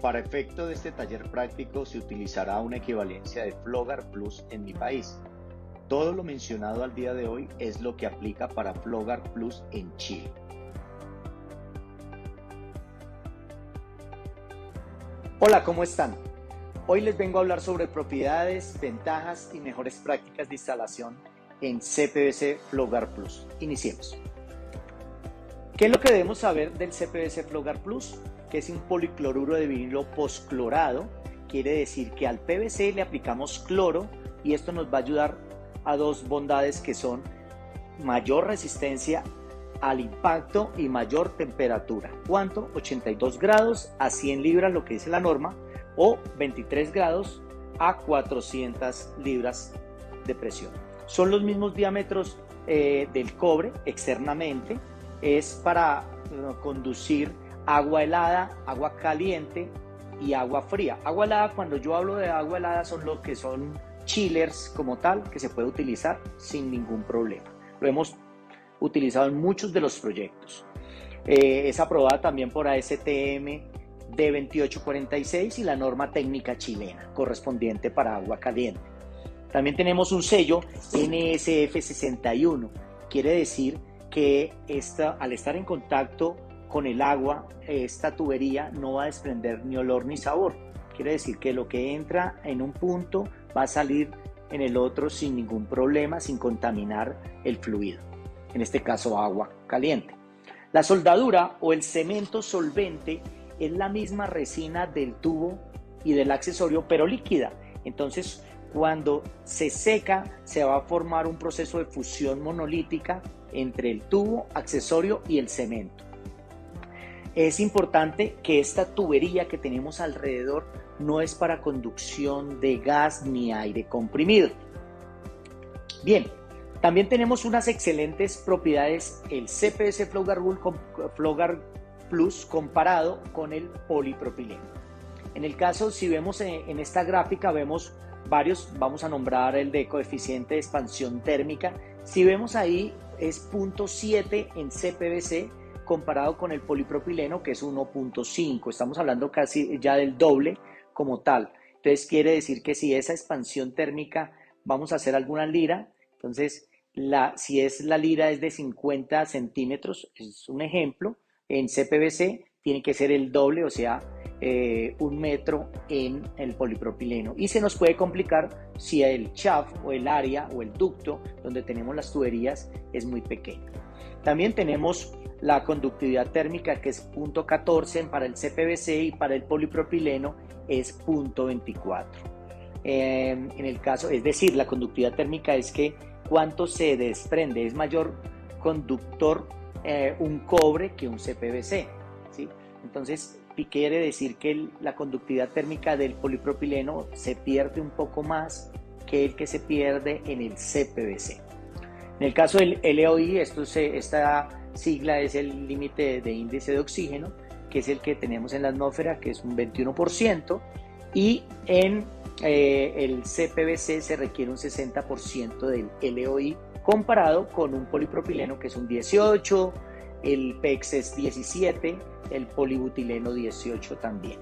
Para efecto de este taller práctico se utilizará una equivalencia de Flogar Plus en mi país. Todo lo mencionado al día de hoy es lo que aplica para Flogar Plus en Chile. Hola, ¿cómo están? Hoy les vengo a hablar sobre propiedades, ventajas y mejores prácticas de instalación en CPVC Flogar Plus. Iniciemos. ¿Qué es lo que debemos saber del CPVC Flogar Plus? Que es un policloruro de vinilo postclorado. Quiere decir que al PVC le aplicamos cloro y esto nos va a ayudar a dos bondades que son mayor resistencia al impacto y mayor temperatura. ¿Cuánto? 82 grados a 100 libras, lo que dice la norma, o 23 grados a 400 libras de presión. Son los mismos diámetros del cobre externamente. Es para conducir agua helada, agua caliente y agua fría. Agua helada, cuando yo hablo de agua helada, son lo que son chillers como tal, que se puede utilizar sin ningún problema. Lo hemos utilizado en muchos de los proyectos. Es aprobada también por ASTM D2846 y la norma técnica chilena correspondiente para agua caliente. También tenemos un sello NSF 61. Quiere decir que al estar en contacto con el agua, esta tubería no va a desprender ni olor ni sabor. Quiere decir que lo que entra en un punto va a salir en el otro sin ningún problema, sin contaminar el fluido, en este caso agua caliente. La soldadura o el cemento solvente es la misma resina del tubo y del accesorio, pero líquida. Entonces, cuando se seca, se va a formar un proceso de fusión monolítica entre el tubo, accesorio y el cemento. Es importante que esta tubería que tenemos alrededor no es para conducción de gas ni aire comprimido. Bien, también tenemos unas excelentes propiedades el CPVC Flogar Plus comparado con el polipropileno. En el caso, si vemos en esta gráfica, vemos varios, vamos a nombrar el de coeficiente de expansión térmica. Si vemos ahí, es 0.7 en CPVC comparado con el polipropileno, que es 1.5. Estamos hablando casi ya del doble como tal. Entonces quiere decir que si esa expansión térmica vamos a hacer alguna lira, entonces si es la lira es de 50 centímetros, es un ejemplo, en CPVC tiene que ser el doble, o sea, 1 metro en el polipropileno. Y se nos puede complicar si el shaft o el área o el ducto donde tenemos las tuberías es muy pequeño. También tenemos la conductividad térmica, que es 0.14 para el CPVC y para el polipropileno es 0.24. En el caso, es decir, la conductividad térmica es que cuánto se desprende, es mayor conductor un cobre que un CPVC, ¿sí? Entonces, quiere decir que la conductividad térmica del polipropileno se pierde un poco más que el que se pierde en el CPVC. En el caso del LOI, esta sigla es el límite de índice de oxígeno, que es el que tenemos en la atmósfera, que es un 21%, y en el CPVC se requiere un 60% del LOI comparado con un polipropileno que es un 18%, el PEX es 17%, el polibutileno 18% también.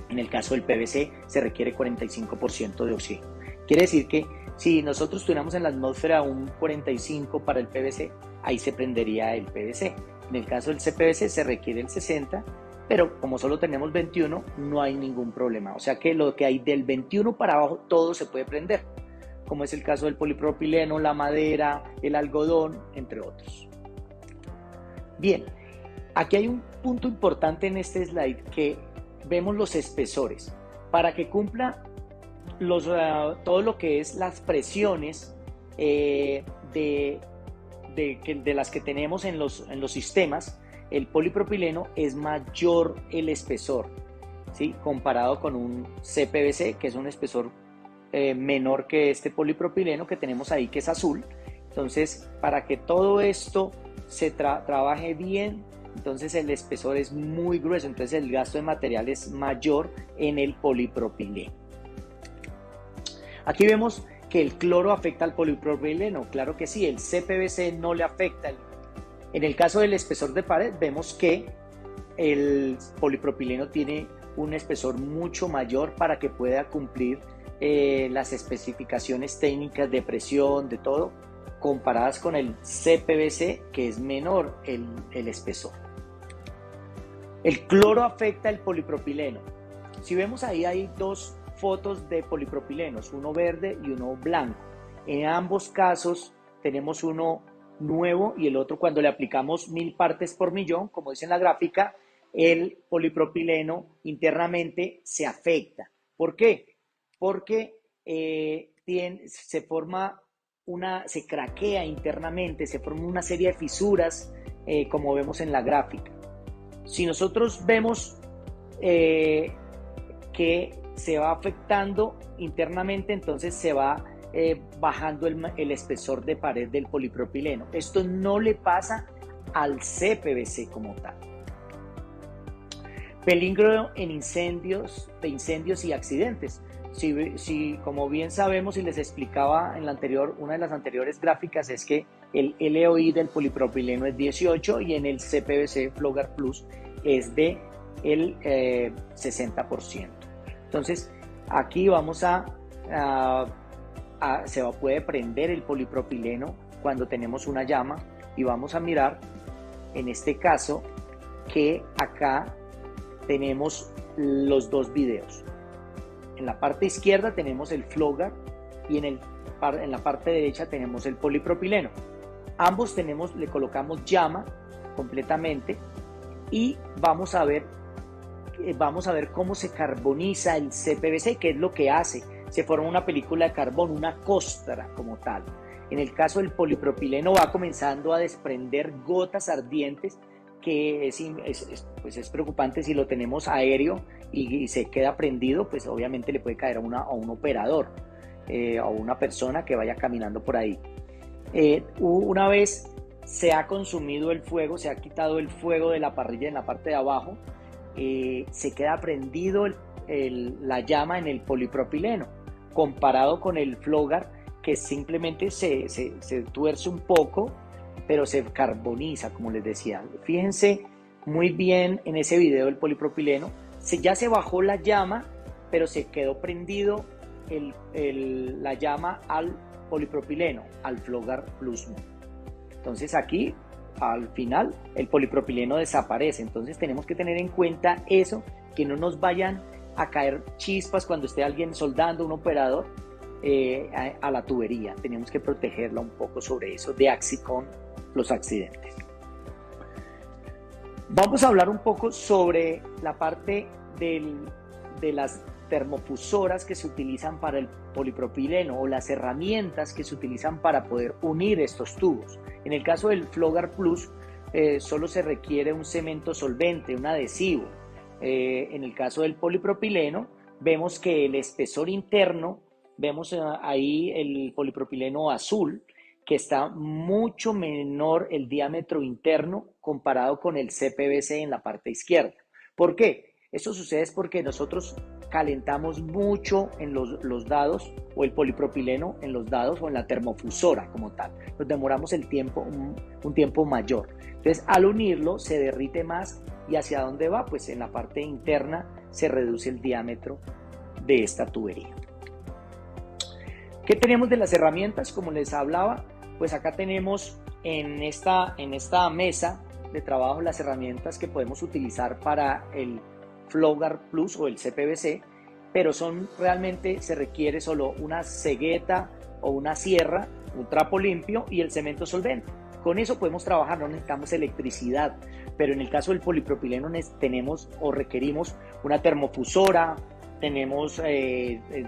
En el caso del PVC se requiere 45% de oxígeno. Quiere decir que si nosotros tuviéramos en la atmósfera un 45% para el PVC, ahí se prendería el PVC. En el caso del CPVC se requiere el 60%, pero como solo tenemos 21, no hay ningún problema. O sea que lo que hay del 21 para abajo, todo se puede prender, como es el caso del polipropileno, la madera, el algodón, entre otros. Bien, aquí hay un punto importante en este slide que vemos los espesores. Para que cumpla todo lo que es las presiones de las que tenemos en los sistemas, el polipropileno es mayor el espesor, ¿sí? Comparado con un CPVC, que es un espesor menor que este polipropileno que tenemos ahí, que es azul. Entonces, para que todo esto se trabaje bien, entonces el espesor es muy grueso, entonces el gasto de material es mayor en el polipropileno. Aquí vemos que el cloro afecta al polipropileno, claro que sí, el CPVC no le afecta. En el caso del espesor de pared vemos que el polipropileno tiene un espesor mucho mayor para que pueda cumplir las especificaciones técnicas de presión, de todo, comparadas con el CPVC, que es menor el espesor. El cloro afecta el polipropileno. Si vemos ahí hay dos fotos de polipropilenos, uno verde y uno blanco. En ambos casos tenemos uno nuevo y el otro cuando le aplicamos 1000 partes por millón, como dice en la gráfica, el polipropileno internamente se afecta. ¿Por qué? Porque se craquea internamente, se forma una serie de fisuras, como vemos en la gráfica. Si nosotros vemos que se va afectando internamente, entonces se va bajando el espesor de pared del polipropileno. Esto no le pasa al CPVC como tal. Peligro en incendios y accidentes. Si como bien sabemos y les explicaba en una de las anteriores gráficas, es que el LOI del polipropileno es 18 y en el CPVC Flowguard Plus es de el 60%. Entonces aquí vamos puede prender el polipropileno cuando tenemos una llama y vamos a mirar en este caso que acá tenemos los dos videos. En la parte izquierda tenemos el Flowguard y en la parte derecha tenemos el polipropileno. Ambos le colocamos llama completamente y vamos a ver cómo se carboniza el CPVC, que es lo que hace. Se forma una película de carbón, una costra como tal. En el caso del polipropileno va comenzando a desprender gotas ardientes, que es preocupante si lo tenemos aéreo y se queda prendido, pues obviamente le puede caer a un operador o una persona que vaya caminando por ahí. Una vez se ha consumido el fuego, se ha quitado el fuego de la parrilla en la parte de abajo, se queda prendido la llama en el polipropileno, comparado con el Flowguard, que simplemente se tuerce un poco, pero se carboniza, como les decía. Fíjense muy bien en ese video del polipropileno, ya se bajó la llama, pero se quedó prendido la llama al polipropileno, al Flowguard Plus. Entonces aquí, al final, el polipropileno desaparece. Entonces tenemos que tener en cuenta eso, que no nos vayan a caer chispas cuando esté alguien soldando, un operador, a la tubería. Tenemos que protegerla un poco sobre eso, con los accidentes. Vamos a hablar un poco sobre la parte de las termofusoras que se utilizan para el polipropileno o las herramientas que se utilizan para poder unir estos tubos. En el caso del Flowguard Plus, solo se requiere un cemento solvente, un adhesivo. En el caso del polipropileno, vemos que el espesor interno, vemos ahí el polipropileno azul, que está mucho menor el diámetro interno comparado con el CPVC en la parte izquierda. ¿Por qué? Eso sucede porque nosotros calentamos mucho en los dados, o el polipropileno en los dados o en la termofusora como tal. Nos demoramos un tiempo mayor. Entonces, al unirlo se derrite más. ¿Y hacia dónde va? Pues en la parte interna se reduce el diámetro de esta tubería. ¿Qué tenemos de las herramientas? Como les hablaba, pues acá tenemos en esta mesa de trabajo las herramientas que podemos utilizar para el Flowguard Plus o el CPVC, pero realmente se requiere solo una cegueta o una sierra, un trapo limpio y el cemento solvente. Con eso podemos trabajar, no necesitamos electricidad, pero en el caso del polipropileno tenemos o requerimos una termofusora,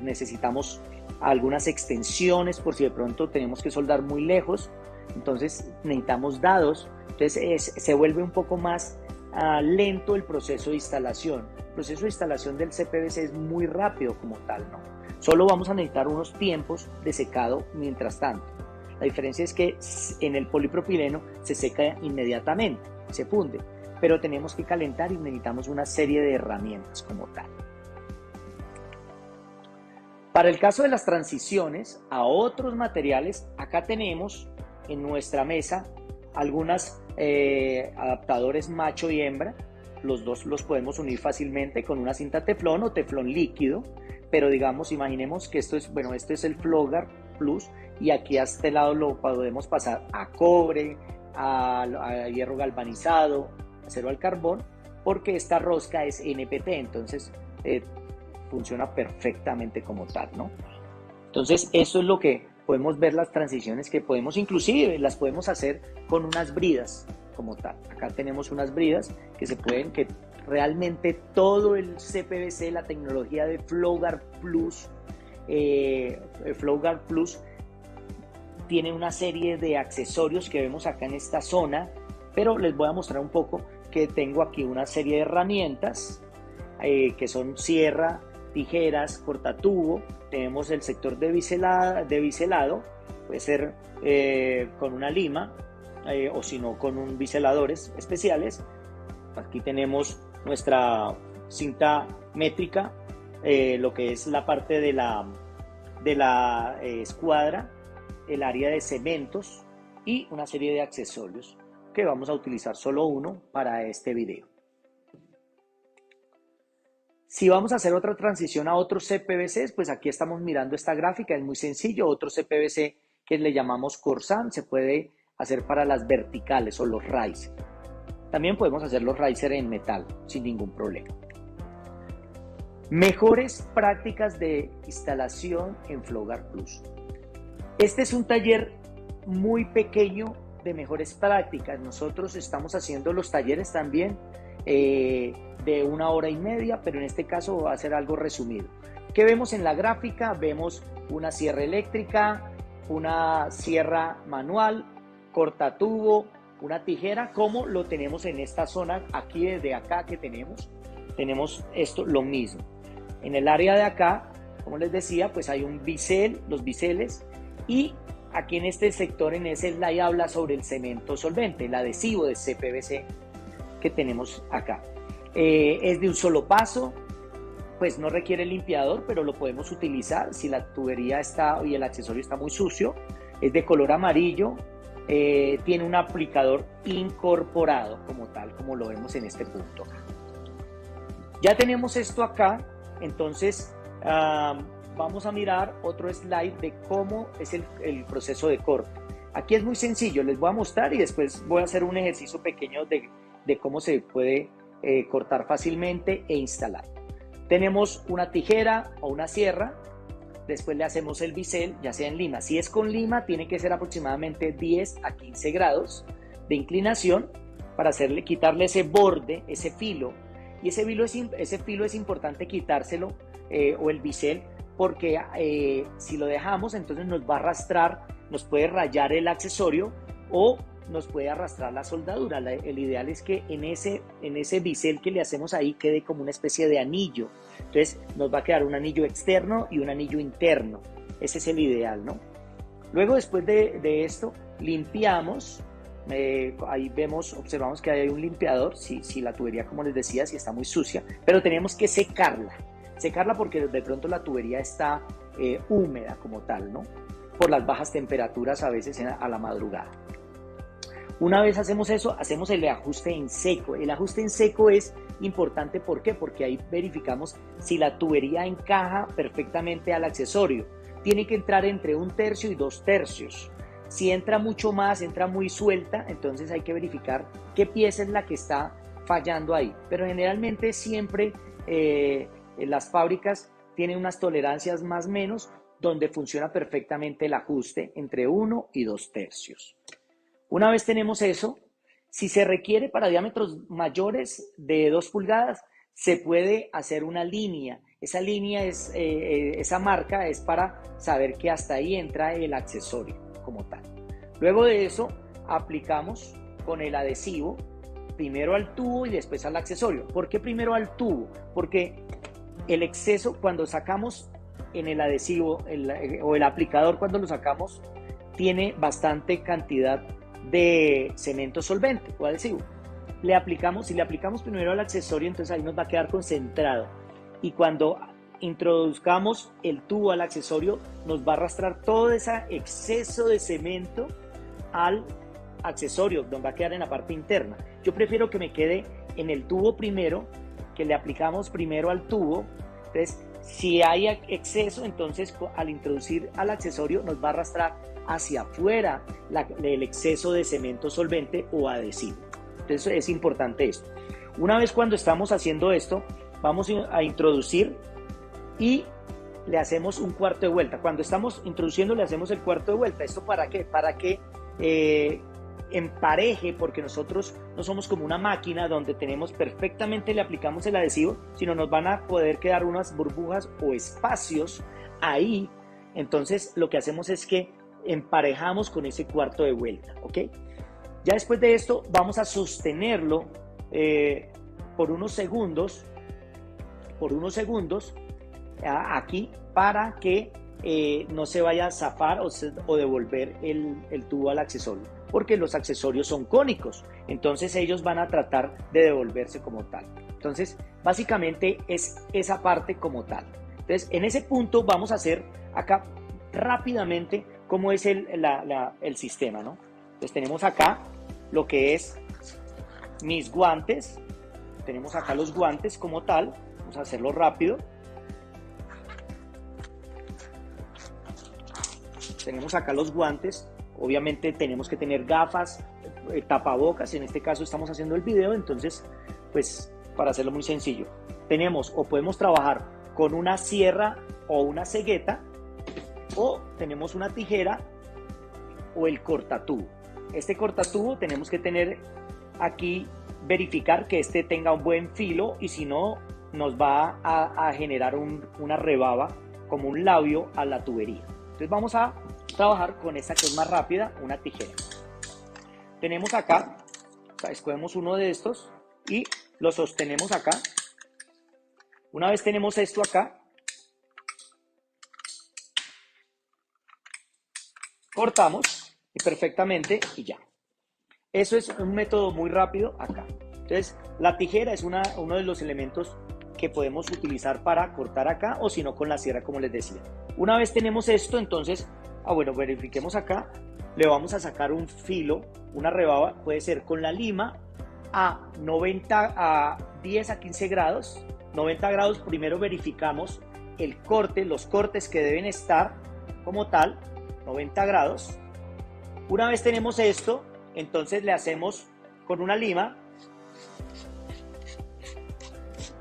necesitamos algunas extensiones por si de pronto tenemos que soldar muy lejos, entonces necesitamos dados, entonces se vuelve un poco más lento el proceso de instalación. El proceso de instalación del CPVC es muy rápido como tal, ¿no? Solo vamos a necesitar unos tiempos de secado mientras tanto. La diferencia es que en el polipropileno se seca inmediatamente, se funde, pero tenemos que calentar y necesitamos una serie de herramientas como tal. Para el caso de las transiciones a otros materiales, acá tenemos en nuestra mesa algunos adaptadores macho y hembra los dos los podemos unir fácilmente con una cinta teflón o teflón líquido, pero digamos, imaginemos que esto es, bueno, este es el Flowguard Plus y aquí a este lado lo podemos pasar a cobre, a hierro galvanizado, acero al carbón, porque esta rosca es NPT, entonces funciona perfectamente como tal, ¿no? Entonces, eso es lo que podemos ver, las transiciones que podemos, inclusive las podemos hacer con unas bridas como tal. Acá tenemos unas bridas que se pueden, que realmente todo el CPVC, la tecnología de Flowguard Plus tiene una serie de accesorios que vemos acá en esta zona, pero les voy a mostrar un poco que tengo aquí una serie de herramientas que son sierra, tijeras, cortatubo. Tenemos el sector de biselado, puede ser con una lima o si no con biseladores especiales. Aquí tenemos nuestra cinta métrica, lo que es la parte de la escuadra, el área de cementos y una serie de accesorios que vamos a utilizar solo uno para este video. Si vamos a hacer otra transición a otros CPVC, pues aquí estamos mirando esta gráfica, es muy sencillo. Otro CPVC que le llamamos Corsan se puede hacer para las verticales o los riser. También podemos hacer los riser en metal sin ningún problema. Mejores prácticas de instalación en Flowguard Plus. Este es un taller muy pequeño de mejores prácticas. Nosotros estamos haciendo los talleres también de 1 hora y media, pero en este caso va a ser algo resumido. ¿Qué vemos en la gráfica? Vemos una sierra eléctrica, una sierra manual, cortatubo, una tijera, como lo tenemos en esta zona. Aquí, desde acá que tenemos esto, lo mismo. En el área de acá, como les decía, pues hay un bisel, los biseles, y aquí en este sector, en ese slide, habla sobre el cemento solvente, el adhesivo de CPVC que tenemos acá. Es de un solo paso, pues no requiere limpiador, pero lo podemos utilizar si la tubería está y el accesorio está muy sucio. Es de color amarillo, tiene un aplicador incorporado como tal, como lo vemos en este punto. Ya tenemos esto acá, entonces vamos a mirar otro slide de cómo es el proceso de corte. Aquí es muy sencillo, les voy a mostrar y después voy a hacer un ejercicio pequeño de cómo se puede cortar fácilmente e instalar. Tenemos una tijera o una sierra, después le hacemos el bisel, ya sea en lima. Si es con lima, tiene que ser aproximadamente 10 a 15 grados de inclinación para quitarle ese borde, ese filo. Y ese filo es importante quitárselo, o el bisel, porque si lo dejamos, entonces nos va a arrastrar, nos puede rayar el accesorio o nos puede arrastrar la soldadura. El ideal es que en ese bisel que le hacemos ahí quede como una especie de anillo. Entonces nos va a quedar un anillo externo y un anillo interno. Ese es el ideal, ¿no? Luego, después de esto, limpiamos. Ahí observamos que hay un limpiador, si la tubería, como les decía, si está muy sucia, pero tenemos que secarla porque de pronto la tubería está húmeda como tal, ¿no? Por las bajas temperaturas a veces a la madrugada. Una vez hacemos eso, hacemos el ajuste en seco. El ajuste en seco es importante, ¿por qué? Porque ahí verificamos si la tubería encaja perfectamente al accesorio. Tiene que entrar entre 1/3 y 2/3. Si entra mucho más, entra muy suelta, entonces hay que verificar qué pieza es la que está fallando ahí. Pero generalmente siempre las fábricas tienen unas tolerancias más o menos donde funciona perfectamente el ajuste entre 1 y 2/3. Una vez tenemos eso, si se requiere para diámetros mayores de 2 pulgadas, se puede hacer una línea. Esa línea esa marca es para saber que hasta ahí entra el accesorio como tal. Luego de eso, aplicamos con el adhesivo primero al tubo y después al accesorio. ¿Por qué primero al tubo? Porque el exceso, cuando sacamos en el adhesivo o el aplicador, cuando lo sacamos, tiene bastante cantidad de cemento solvente o adhesivo. Si le aplicamos primero al accesorio, entonces ahí nos va a quedar concentrado, y cuando introduzcamos el tubo al accesorio nos va a arrastrar todo ese exceso de cemento al accesorio, donde va a quedar en la parte interna. Yo prefiero que me quede en el tubo primero, que le aplicamos primero al tubo. Entonces, si hay exceso, entonces al introducir al accesorio nos va a arrastrar hacia afuera el exceso de cemento solvente o adhesivo. Entonces es importante esto. Una vez cuando estamos haciendo esto, vamos a introducir y le hacemos un cuarto de vuelta. Cuando estamos introduciendo le hacemos el cuarto de vuelta. ¿Esto para qué? Para que empareje, porque nosotros no somos como una máquina donde tenemos perfectamente, le aplicamos el adhesivo, sino nos van a poder quedar unas burbujas o espacios ahí. Entonces lo que hacemos es que emparejamos con ese cuarto de vuelta, ¿ok? Ya después de esto vamos a sostenerlo por unos segundos aquí para que no se vaya a zafar o devolver el tubo al accesorio, porque los accesorios son cónicos, entonces ellos van a tratar de devolverse como tal. Entonces básicamente es esa parte como tal. Entonces en ese punto vamos a hacer acá rápidamente cómo es el sistema, ¿no? Entonces tenemos acá lo que es mis guantes, tenemos acá los guantes como tal, vamos a hacerlo rápido. Tenemos acá los guantes, obviamente tenemos que tener gafas, tapabocas, en este caso estamos haciendo el video, entonces pues para hacerlo muy sencillo, tenemos o podemos trabajar con una sierra o una cegueta, o tenemos una tijera o el cortatubo. Este cortatubo tenemos que tener aquí, verificar que este tenga un buen filo, y si no nos va a generar una rebaba como un labio a la tubería. Entonces vamos a trabajar con esta que es más rápida, una tijera. Tenemos acá, escogemos uno de estos y lo sostenemos acá. Una vez tenemos esto acá, cortamos y perfectamente y ya. Eso es un método muy rápido acá. Entonces la tijera es uno de los elementos que podemos utilizar para cortar acá, o si no con la sierra, como les decía. Una vez tenemos esto, entonces, bueno, verifiquemos acá, le vamos a sacar un filo, una rebaba, puede ser con la lima a 10 a 15 grados. 90 grados, primero verificamos el corte, los cortes que deben estar como tal, 90 grados. Una vez tenemos esto, entonces le hacemos con una lima,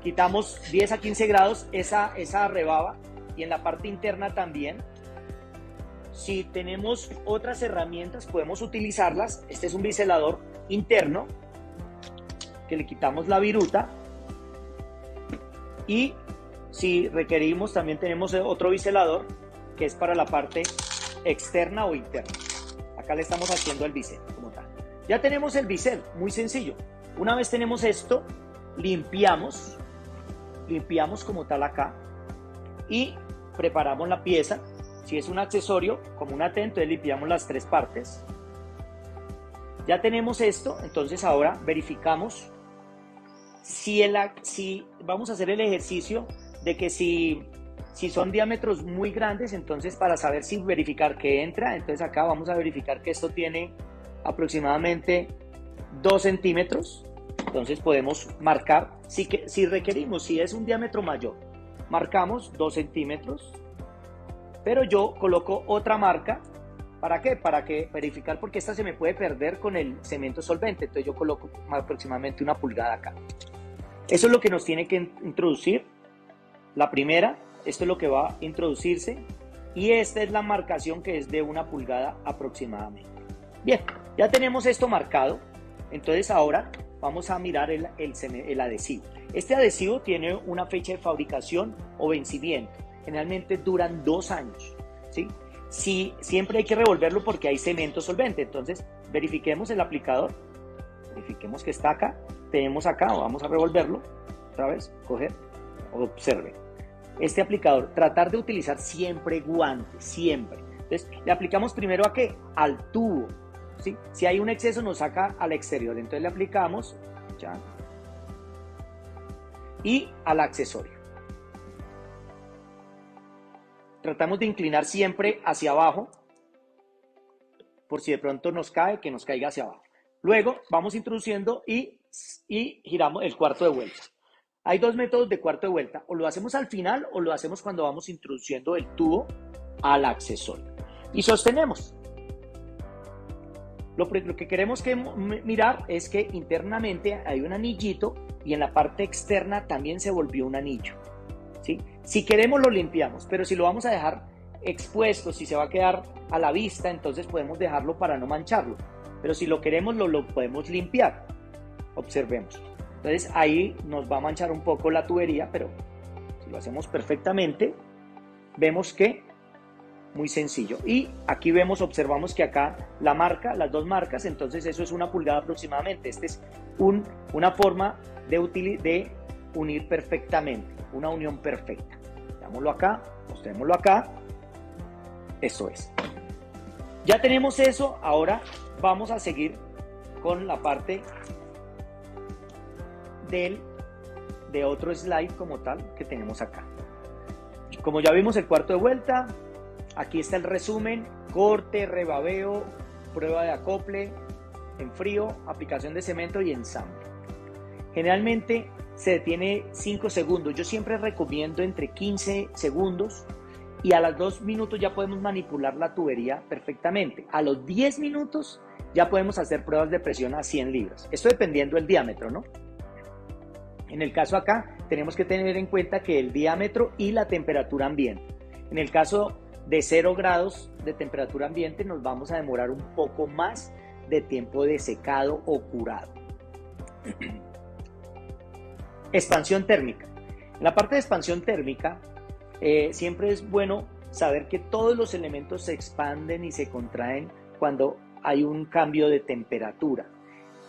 quitamos 10 a 15 grados esa rebaba, y en la parte interna también. Si tenemos otras herramientas podemos utilizarlas. Este es un biselador interno que le quitamos la viruta, y si requerimos también tenemos otro biselador que es para la parte externa o interna. Acá le estamos haciendo el bisel como tal. Ya tenemos el bisel, muy sencillo. Una vez tenemos esto, limpiamos como tal acá y preparamos la pieza. Si es un accesorio como una T, entonces limpiamos las tres partes. Ya tenemos esto, entonces ahora verificamos si vamos a hacer el ejercicio de que si son diámetros muy grandes, entonces para saber si verificar que entra, entonces acá vamos a verificar que esto tiene aproximadamente 2 centímetros. Entonces podemos marcar, si requerimos, si es un diámetro mayor, marcamos 2 centímetros, pero yo coloco otra marca. ¿Para qué? Para que verificar, porque esta se me puede perder con el cemento solvente, entonces yo coloco aproximadamente 1 pulgada acá. Eso es lo que nos tiene que introducir. La primera, esto es lo que va a introducirse, y esta es la marcación que es de 1 pulgada aproximadamente. Bien, ya tenemos esto marcado, entonces ahora vamos a mirar el adhesivo. Este adhesivo tiene una fecha de fabricación o vencimiento. Generalmente duran 2 años, ¿sí? Siempre hay que revolverlo porque hay cemento solvente. Entonces verifiquemos el aplicador, verifiquemos que está acá. Tenemos acá, vamos a revolverlo otra vez, coger, observe. Este aplicador, tratar de utilizar siempre guantes, siempre. Entonces le aplicamos primero ¿a qué? Al tubo, ¿sí? Si hay un exceso nos saca al exterior, entonces le aplicamos ya, y al accesorio. Tratamos de inclinar siempre hacia abajo, por si de pronto nos cae, que nos caiga hacia abajo. Luego vamos introduciendo y y giramos el cuarto de vuelta. Hay dos métodos de cuarto de vuelta, o lo hacemos al final o lo hacemos cuando vamos introduciendo el tubo al accesorio. Y sostenemos. Lo que queremos mirar es que internamente hay un anillito y en la parte externa también se volvió un anillo, ¿sí? Si queremos lo limpiamos, pero si lo vamos a dejar expuesto, si se va a quedar a la vista, entonces podemos dejarlo para no mancharlo. Pero si lo queremos lo podemos limpiar. Observemos. Entonces ahí nos va a manchar un poco la tubería, pero si lo hacemos perfectamente, vemos que muy sencillo. Y aquí observamos que acá la marca, las dos marcas, entonces eso es 1 pulgada aproximadamente. Esta es una forma de unir perfectamente, una unión perfecta. Veámoslo acá, mostrémoslo acá. Eso es. Ya tenemos eso, ahora vamos a seguir con la parte de otro slide como tal que tenemos acá. Como ya vimos el cuarto de vuelta, aquí está el resumen: corte, rebabeo, prueba de acople, enfrío, aplicación de cemento y ensamble. Generalmente se detiene 5 segundos. Yo siempre recomiendo entre 15 segundos y a los 2 minutos ya podemos manipular la tubería perfectamente. A los 10 minutos ya podemos hacer pruebas de presión a 100 libras. Esto dependiendo del diámetro, ¿no? En el caso acá tenemos que tener en cuenta que el diámetro y la temperatura ambiente. En el caso de 0 grados de temperatura ambiente nos vamos a demorar un poco más de tiempo de secado o curado. Expansión térmica. En la parte de expansión térmica siempre es bueno saber que todos los elementos se expanden y se contraen cuando hay un cambio de temperatura.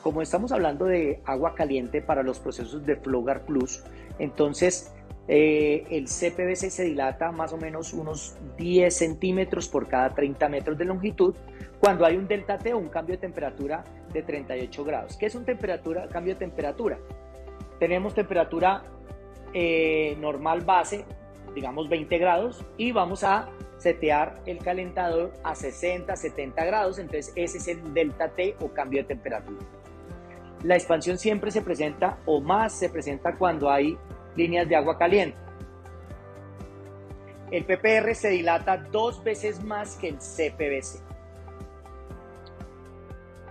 Como estamos hablando de agua caliente para los procesos de FlowGuard Plus, entonces el CPVC se dilata más o menos unos 10 centímetros por cada 30 metros de longitud cuando hay un delta T o un cambio de temperatura de 38 grados. ¿Qué es un cambio de temperatura? Tenemos temperatura normal base, digamos 20 grados, y vamos a setear el calentador a 60, 70 grados, entonces ese es el delta T o cambio de temperatura. La expansión siempre se presenta, o más se presenta, cuando hay líneas de agua caliente. El PPR se dilata 2 veces más que el CPVC.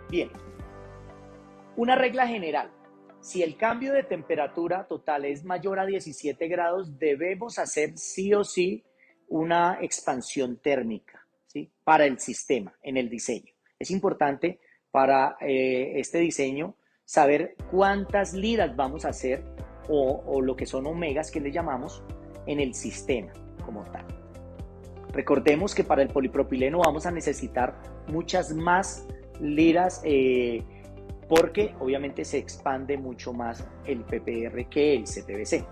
Bien, una regla general: si el cambio de temperatura total es mayor a 17 grados, debemos hacer sí o sí una expansión térmica, ¿sí?, para el sistema en el diseño. Es importante para este diseño saber cuántas liras vamos a hacer o lo que son omegas, que le llamamos, en el sistema como tal. Recordemos que para el polipropileno vamos a necesitar muchas más liras porque obviamente se expande mucho más el PPR que el CPVC.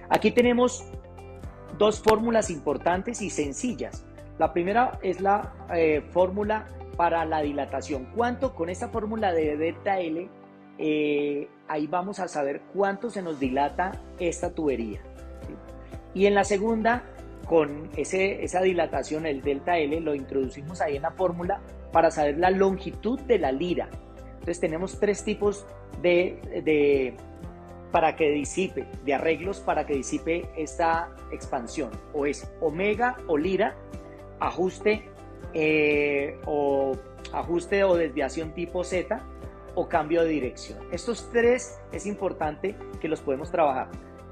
Aquí tenemos dos fórmulas importantes y sencillas. La primera es la fórmula para la dilatación. ¿Cuánto? Con esta fórmula de delta L, ahí vamos a saber cuánto se nos dilata esta tubería, ¿sí? Y en la segunda, con esa dilatación, el delta L, lo introducimos ahí en la fórmula para saber la longitud de la lira. Entonces tenemos 3 tipos para que disipe, de arreglos para que disipe esta expansión: o es omega o lira, ajuste o desviación tipo Z, o cambio de dirección. Estos 3 es importante que los podemos trabajar.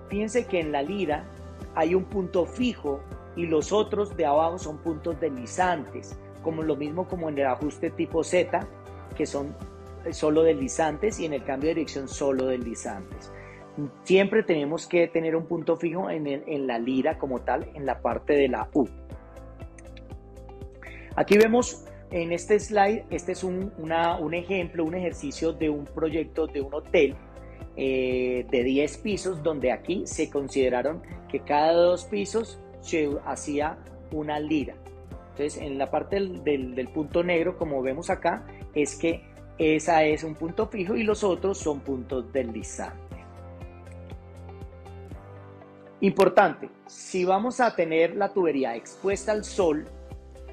Fíjense que en la lira hay un punto fijo y los otros de abajo son puntos deslizantes, como lo mismo como en el ajuste tipo Z, que son solo deslizantes, y en el cambio de dirección solo deslizantes. Siempre tenemos que tener un punto fijo en la lira como tal, en la parte de la U. Aquí vemos en este slide, este es un ejemplo, un ejercicio de un proyecto de un hotel de 10 pisos, donde aquí se consideraron que cada 2 pisos se hacía una lira. Entonces, en la parte del punto negro, como vemos acá, es que esa es un punto fijo y los otros son puntos deslizantes. Importante: si vamos a tener la tubería expuesta al sol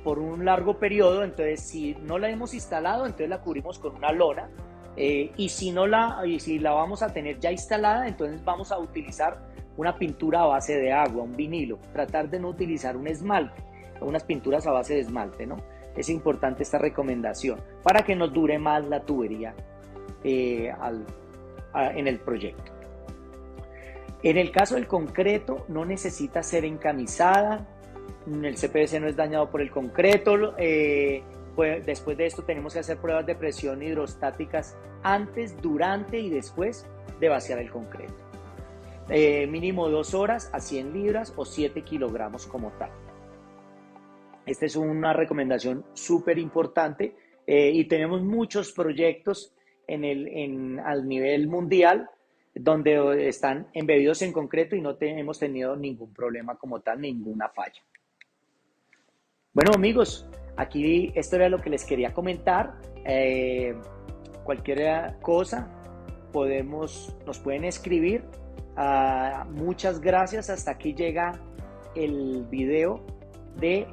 por un largo periodo, entonces si no la hemos instalado, entonces la cubrimos con una lona Y si la vamos a tener ya instalada, entonces vamos a utilizar una pintura a base de agua, un vinilo. Tratar de no utilizar un esmalte, unas pinturas a base de esmalte, ¿no? Es importante esta recomendación para que nos dure más la tubería en el proyecto. En el caso del concreto, no necesita ser encamisada. El CPVC no es dañado por el concreto. Después de esto tenemos que hacer pruebas de presión hidrostáticas antes, durante y después de vaciar el concreto. Mínimo 2 horas a 100 libras o 7 kilogramos como tal. Esta es una recomendación súper importante y tenemos muchos proyectos al nivel mundial donde están embebidos en concreto y no hemos tenido ningún problema como tal, ninguna falla. Bueno, amigos, aquí esto era lo que les quería comentar. Cualquier cosa nos pueden escribir. Muchas gracias. Hasta aquí llega el video de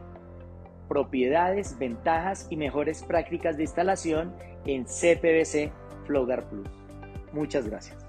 propiedades, ventajas y mejores prácticas de instalación en CPVC Flowguard Plus. Muchas gracias.